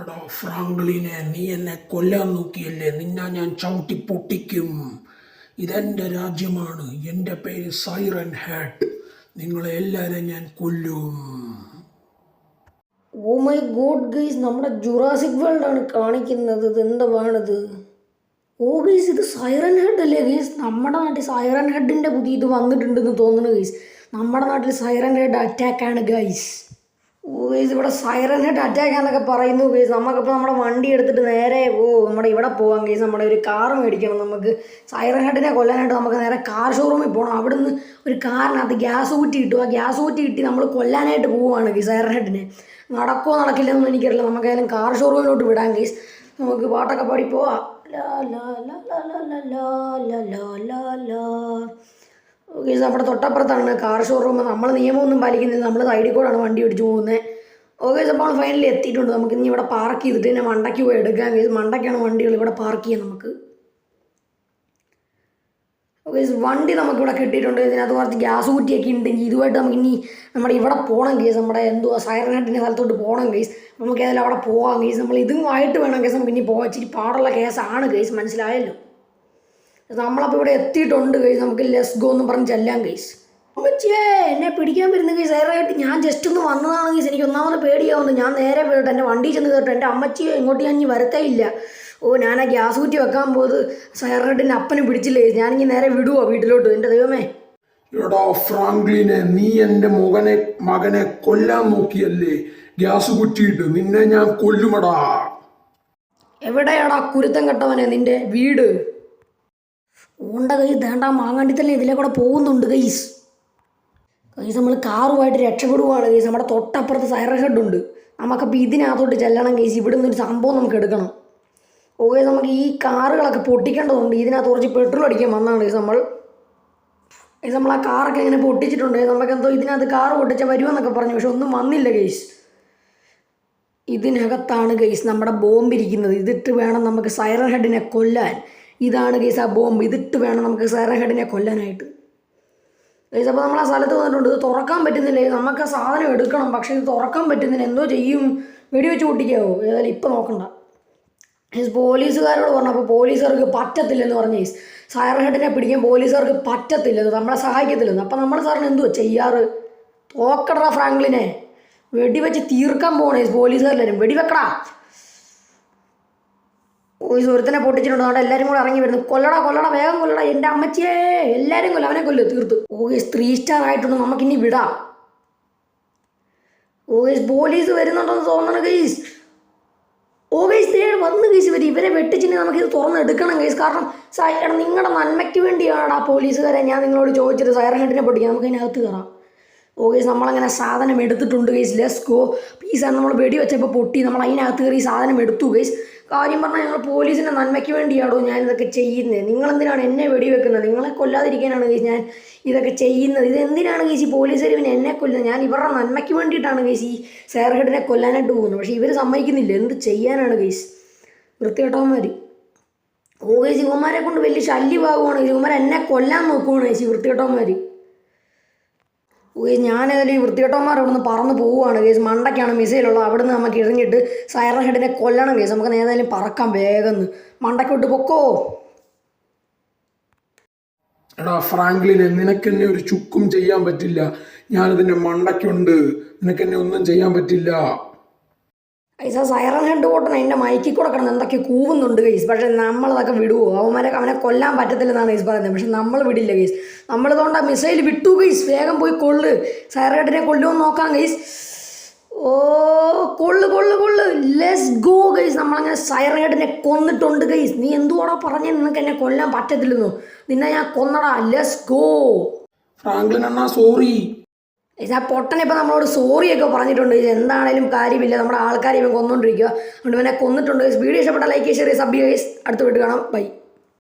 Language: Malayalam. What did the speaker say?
എടാ ഫ്രാങ്ക്ലിനെ, നീ എന്നെ കൊല്ലാൻ നോക്കിയല്ലേ? നിന്നെ ഞാൻ ചവിട്ടി പൊട്ടിക്കും. ഇതെന്റെ രാജ്യമാണ്. എൻ്റെ പേര് സൈറൻ ഹെഡ്. നിങ്ങളെ എല്ലാവരെയും ഞാൻ കൊല്ലും. ഓ മൈ ഗോഡ് ഗൈസ്, നമ്മുടെ ജുറാസിക് വേൾഡ് ആണ് കാണിക്കുന്നത്. ഇത് എന്താണിത്? ഓ ഗൈസ്, ഇത് സൈറൻ ഹെഡ് അല്ലേ ഗൈസ്? നമ്മുടെ നാട്ടിൽ സൈറൻ ഹെഡിൻ്റെ പുതിയ ഇത് വന്നിട്ടുണ്ടെന്ന് തോന്നുന്നു ഗൈസ്. നമ്മുടെ നാട്ടിൽ സൈറൻ ഹെഡ് അറ്റാക്കാണ് ഗൈസ്. ഓ ഗൈസ്, ഇവിടെ സൈറൻ ഹെഡ് അറ്റാക്ക് എന്നൊക്കെ പറയുന്നു ഗൈസ്. നമുക്കിപ്പോൾ നമ്മുടെ വണ്ടി എടുത്തിട്ട് നേരെ നമ്മുടെ ഇവിടെ പോകാം ഗൈസ്. നമ്മുടെ ഒരു കാർ മേടിക്കണം നമുക്ക്. സൈറൻ ഹെഡിനെ കൊല്ലാനായിട്ട് നമുക്ക് നേരെ കാർ ഷോറൂമിൽ പോകണം. അവിടെ നിന്ന് ഒരു കാറിനകത്ത് ഗ്യാസ് ഊറ്റി കിട്ടും. ആ ഗ്യാസ് ഊറ്റി കിട്ടി നമ്മൾ കൊല്ലാനായിട്ട് പോവുകയാണ് ഗൈസ് സൈറൻ ഹെഡിനെ. നടക്കുമോ നടക്കില്ലെന്നൊന്നും എനിക്കറിയില്ല. നമുക്കായാലും കാർ ഷോറൂമിലോട്ട് വിടാം ഗൈസ്. നമുക്ക് പാട്ടൊക്കെ പാടി പോവാം. ലാ ലാ ലാ ലാ ലാ ലാ ലാ ലാ ലാ ലാ. ഗൈസ്, നമ്മുടെ തൊട്ടപ്പുറത്താണ് കാർ ഷോറൂം. നമ്മൾ നിയമമൊന്നും പാലിക്കുന്നില്ല. നമ്മൾ സൈഡിൽ കൂടെയാണ് വണ്ടി ഓടിച്ച് പോകുന്നത്. ഓക്കെ, അപ്പോൾ ഫൈനലി എത്തിയിട്ടുണ്ട്. നമുക്ക് ഇനി ഇവിടെ പാർക്ക് ചെയ്തിട്ട് തന്നെ മണ്ടയ്ക്ക് പോയി എടുക്കാം ഗൈസ്. മണ്ടയ്ക്കാണ് വണ്ടികൾ ഇവിടെ പാർക്ക് ചെയ്യാം നമുക്ക്. ഓക്കെ, വണ്ടി നമുക്കിവിടെ കിട്ടിയിട്ടുണ്ട്. ഇതിനകത്ത് കുറച്ച് ഗ്യാസ് കുറ്റിയൊക്കെ ഉണ്ടെങ്കിൽ ഇതുമായിട്ട് നമുക്ക് ഇനി നമ്മുടെ ഇവിടെ പോകണം കേസ്. നമ്മുടെ സൈറൻ ഹെഡിൻ്റെ സ്ഥലത്തോട്ട് പോകണം കേസ്. നമുക്ക് ഏതായാലും അവിടെ പോകാം കേസ്. നമ്മൾ ഇതുമായിട്ട് വേണം കേസ് നമുക്ക് ഇനി പോകാൻ. ഇച്ചിരി പാടുള്ള കേസാണ് കേസ്, മനസ്സിലായല്ലോ. നമ്മളപ്പോൾ ഇവിടെ എത്തിയിട്ടുണ്ട് കേസ്. നമുക്ക് ലെസ് ഗോ എന്ന് പറഞ്ഞ് ചെല്ലാം കേസ്. അമ്മച്ചിയേ, എന്നെ പിടിക്കാൻ വരുന്ന കേസ് സൈറൻ ഹെഡ്. ഞാൻ ജസ്റ്റ് ഒന്ന് വന്നതാണ് കേസ്. എനിക്ക് ഒന്നാമത് പേടിയാവുന്നു. ഞാൻ നേരെ പോയിട്ട് എൻ്റെ വണ്ടി ചെന്ന് കേട്ടോ. എൻ്റെ അമ്മച്ചിയെ ഇങ്ങോട്ട് ഞാൻ ഇനി വരത്തേ ഇല്ല. ഞാൻ ആ ഗ്യാസ് കുറ്റി വെക്കാൻ പോയത് സൈറൻ ഹെഡിൻ്റെ അപ്പനെ പിടിച്ചില്ലേ. ഞാനിങ്ങനെ നേരെ വിടുവോ വീട്ടിലോട്ട്? എൻ്റെ ദൈവമേ. എടാ ഫ്രാങ്ക്ലിനെ, നീ എൻ്റെ മകനെ കൊല്ലാൻ നോക്കിയല്ലേ? ഗ്യാസ് കുറ്റിയിട്ട് നിന്നെ ഞാൻ കൊല്ലുമടാ. എവിടെയാടാ കുരുത്തം കെട്ടവനെ നിൻ്റെ വീട്? ഓണ്ട കൈസ്, ദേണ്ടാ മാങ്ങാണ്ടി തന്നെ ഇതിലെ കൂടെ പോകുന്നുണ്ട് കൈസ്. കൈസ്, നമ്മൾ കാറുമായിട്ട് രക്ഷപ്പെടുവാണ് കൈസ്. നമ്മുടെ തൊട്ടപ്പുറത്ത് സൈറൻ ഹെഡ് ഉണ്ട്. നമുക്കപ്പോൾ ഇതിനകത്തോട്ട് ചെല്ലണം കൈസ്. ഇവിടെ നിന്നൊരു സംഭവം നമുക്ക് എടുക്കണം. ഓക്കെ, നമുക്ക് ഈ കാറുകളൊക്കെ പൊട്ടിക്കേണ്ടതുണ്ട്. ഇതിനകത്ത് കുറച്ച് പെട്രോൾ അടിക്കാൻ വന്നതാണ് കൈസ് നമ്മൾ ആ കാറൊക്കെ ഇങ്ങനെ പൊട്ടിച്ചിട്ടുണ്ട്. നമുക്കെന്തോ ഇതിനകത്ത് കാറ് പൊട്ടിച്ചാൽ വരുമെന്നൊക്കെ പറഞ്ഞു. പക്ഷെ ഒന്നും വന്നില്ല കൈസ്. ഇതിനകത്താണ് ഗൈസ് നമ്മുടെ ബോംബ് ഇരിക്കുന്നത്. ഇതിട്ട് വേണം നമുക്ക് സൈറൻ ഹെഡിനെ കൊല്ലാൻ. ഇതാണ് ഗൈസ് ആ ബോംബ്. ഇതിട്ട് വേണം നമുക്ക് സൈറൻ ഹെഡിനെ കൊല്ലാനായിട്ട് ഗൈസ്. അപ്പോൾ നമ്മൾ ആ സ്ഥലത്ത് വന്നിട്ടുണ്ട്. ഇത് തുറക്കാൻ പറ്റുന്നില്ല. നമുക്ക് ആ സാധനം എടുക്കണം, പക്ഷേ ഇത് തുറക്കാൻ പറ്റുന്നില്ല. എന്തോ ചെയ്യും? വെടിവെച്ച് പൊട്ടിക്കാവോ? ഏതായാലും ഇപ്പം നോക്കണ്ട ഗൈസ്. പോലീസുകാരോട് പറഞ്ഞു. അപ്പോൾ പോലീസുകാർക്ക് പറ്റത്തില്ലെന്ന് പറഞ്ഞു ഗൈസ്. സൈറൻ ഹെഡിനെ പിടിക്കാൻ പോലീസുകാർക്ക് പറ്റത്തില്ലെന്ന്, നമ്മളെ സഹായിക്കത്തില്ലെന്ന്. അപ്പം നമ്മൾ സാറിന് എന്തുവാ ചെയ്യാറ്? തോക്കടാ ഫ്രാങ്ക്ലിനെ. വെടിവെച്ച് തീർക്കാൻ പോകണേ പോലീസുകാരെല്ലാവരും. വെടിവെക്കടാ. ഒരുത്തനെ പൊട്ടിച്ചിട്ടുണ്ട്. അവിടെ എല്ലാവരും കൂടെ ഇറങ്ങി വരുന്നു. കൊല്ലടാ കൊല്ലടാ, വേഗം കൊല്ലടാ. എൻ്റെ അമ്മച്ചിയെ എല്ലാവരും കൊല്ലം. അവനെ കൊല്ലു തീർത്തു. ഗൈസ്, 3 സ്റ്റാർ ആയിട്ടുണ്ട്. നമുക്കിനി വിടാം. ഗൈസ്, പോലീസ് വരുന്നുണ്ടെന്ന് തോന്നണം ഗൈസ്. ഗൈസ്, വന്ന് ഗൈസ് വരും. ഇവരെ വെട്ടിച്ചിട്ട് നമുക്കിത് തുറന്നെടുക്കണം ഗൈസ്. കാരണം നിങ്ങളുടെ നന്മയ്ക്ക് വേണ്ടിയാണ് ആ പോലീസുകാരെ ഞാൻ നിങ്ങളോട് ചോദിച്ചത് സൈറൻ ഹെഡിനെ പൊട്ടിക്കാൻ. നമുക്ക് അതിനകത്ത് കയറാം. ഗൈസ്, നമ്മളങ്ങനെ സാധനം എടുത്തിട്ടുണ്ട് ഗൈസ്. Less go. പീസാണ് നമ്മൾ വെടി വെച്ചപ്പോൾ പൊട്ടി. നമ്മൾ അതിനകത്ത് കയറി സാധനം എടുത്തു ഗൈസ്. കാര്യം പറഞ്ഞാൽ ഞങ്ങൾ പോലീസിൻ്റെ നന്മയ്ക്ക് വേണ്ടിയാണോ ഞാനിതൊക്കെ ചെയ്യുന്നത്? നിങ്ങളെന്തിനാണ് എന്നെ വെടിവെക്കുന്നത്? നിങ്ങളെ കൊല്ലാതിരിക്കാനാണ് ഗൈസ് ഞാൻ ഇതൊക്കെ ചെയ്യുന്നത്. ഇതെന്തിനാണ് ഗൈസ് ഈ പോലീസുകാർ പിന്നെ എന്നെ കൊല്ലുന്നത്? ഞാൻ ഇവരുടെ നന്മയ്ക്ക് വേണ്ടിയിട്ടാണ് ഗൈസ് ഈ സൈറൻ ഹെഡിനെ കൊല്ലാനായിട്ട് പോകുന്നത്. പക്ഷേ ഇവർ സമ്മതിക്കുന്നില്ല. എന്ത് ചെയ്യാനാണ് ഗൈസ്? വൃത്തികെട്ടവന്മാർ. ഗൈസ്, ഇവന്മാരെ കൊണ്ട് വലിയ ശല്യമാകുവാണ്. ഇവന്മാർ എന്നെ കൊല്ലാൻ നോക്കുവാണ് ഗൈസ്, ഈ വൃത്തികെട്ടവന്മാർ. ഞാനേതായാലും ഈ വൃത്തികെട്ടവന്മാർ അവിടെ നിന്ന് പറന്ന് പോവുകയാണ് കേസ്. മണ്ടയ്ക്കാണ് മിസൈലുള്ളത്. അവിടെ നിന്ന് നമുക്ക് ഇറങ്ങിയിട്ട് സൈറൻ ഹെഡിനെ കൊല്ലണം കേസ്. നമുക്ക് ഏതായാലും പറക്കാം വേഗം. മണ്ടയ്ക്കോട്ട് പൊക്കോ. എടാ ഫ്രാങ്ക്ലിനെ, നിനക്കെന്നെ ഒരു ചുക്കും ചെയ്യാൻ പറ്റില്ല. ഞാനിതിൻ്റെ മണ്ടയ്ക്കുണ്ട്. നിനക്കെന്നെ ഒന്നും ചെയ്യാൻ പറ്റില്ല. ഗൈസ്, ആ സൈറൻ ഹെഡ് ഓട്ടണം എൻ്റെ മൈക്കിൽ കൂടെ കിടന്ന് എന്തൊക്കെ കൂവുന്നുണ്ട് ഗൈസ്. പക്ഷേ നമ്മളതൊക്കെ വിടുവോ? അവനെ കൊല്ലാൻ പറ്റത്തില്ലെന്നാണ് ഗൈസ് പറയുന്നത്. പക്ഷെ നമ്മൾ വിടില്ല ഗൈസ്. നമ്മളിതുകൊണ്ട് ആ മിസൈൽ വിട്ടു ഗൈസ്. വേഗം പോയി കൊള്ളു. സൈറൻ ഹെഡിനെ കൊല്ലുമെന്ന് നോക്കാം ഗൈസ്. കൊള്ളു. Let's go guys. നമ്മളങ്ങനെ സൈറൻ ഹെഡിനെ കൊന്നിട്ടുണ്ട് ഗൈസ്. നീ എന്തുവാടാ പറഞ്ഞത്? നിനക്ക് എന്നെ കൊല്ലാൻ പറ്റത്തില്ലെന്നോ? നിന്നെ ഞാൻ കൊന്നടാ. ലെസ് ഗോ. ഫ്രാങ്ക്ലിൻ അണ്ണാ, സോറി. ആ പൊട്ടനെ ഇപ്പം നമ്മളോട് സോറിയൊക്കെ പറഞ്ഞിട്ടുണ്ട്. ഇത് എന്താണേലും കാര്യമില്ല. നമ്മുടെ ആൾക്കാരെ ഇവൻ കൊന്നുകൊണ്ടിരിക്കുക. അതുകൊണ്ട് ഇവനെ കൊന്നിട്ടുണ്ട്. വീഡിയോ ഇഷ്ടപ്പെട്ട ലൈക്ക്, ഷെയർ, സബ്. അടുത്ത വീട്ടിൽ കാണാം. ബൈ.